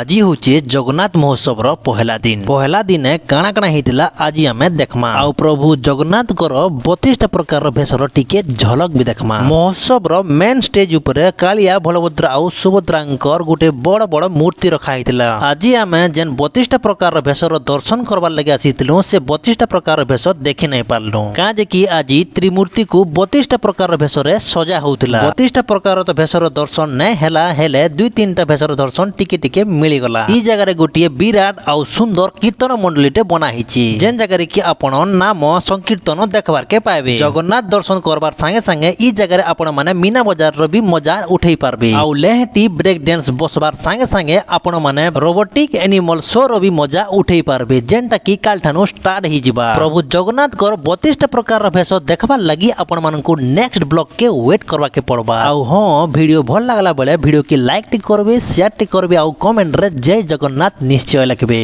আজি হচ্ছে জগন্নাথ মহোৎসবর পহেলা দিনে কাଣା কাଣା হয়েছিল আজি আমি দেখমা আউ প্রভু জগন্নাথଙ୍କର 32টা প্রকার ভেষর টিকে ঝলক বি দেখমা। মহোৎসবর মেন স্টেজ উপরে কালিয়া বলভদ্র আউ সুভদ্রাঙ্কর গোটে বড় বড় মূর্তি রখা হয়েছিল। আজি আমি যেন 32টা প্রকার ভেষর দর্শন করবার লাগে আসিলু সে 32টা প্রকার ভেষ দেখি নাই পারলু কাঁ যে কি আজি ত্রিমূর্তি কু 32টা প্রকার ভেষরে সজা হউতিলা। 32টা প্রকার ভেষর দর্শন নে হেলা হেলে 2-3টা ভেষর দর্শন টিকে টিকে মিলিগলা। ই জায়গায় গোটিয়ে বিরাট আউ সুন্দর কীর্তন মন্ডলীতে বনা হয়েছি যেন জায়গায় কি আপন নাম সংকীর্তন দেখবার কে পাইবে। জগন্নাথ দর্শন করবার সাঙ্গে সাঙ্গে ই জায়গায় আপন মানে মিনা বজার বি মজা উঠাই পারবে। আউ লেহটি ব্রেক ড্যান্স বসবার সাঙ্গে সাঙ্গে আপন মানে রোবোটিক এনিমল শো বি মজা উঠাই পারবে যেনটা কি কালঠানু স্টার্ট হয়ে যা। প্রভু জগন্নাথ 32টা প্রকার ভেষ দেখবার লাগি আপন মানকু নেক্সট ব্লগ কে ওয়েট করবাকে পড়বা। আউ হ্যাঁ ভিডিও ভাল লাগলা বেলে ভিডিও কি লাইক টি করবে, শেয়ার টি করবে আউ কমেন্ট রে জয় জগন্নাথ নিশ্চয় লিখবে।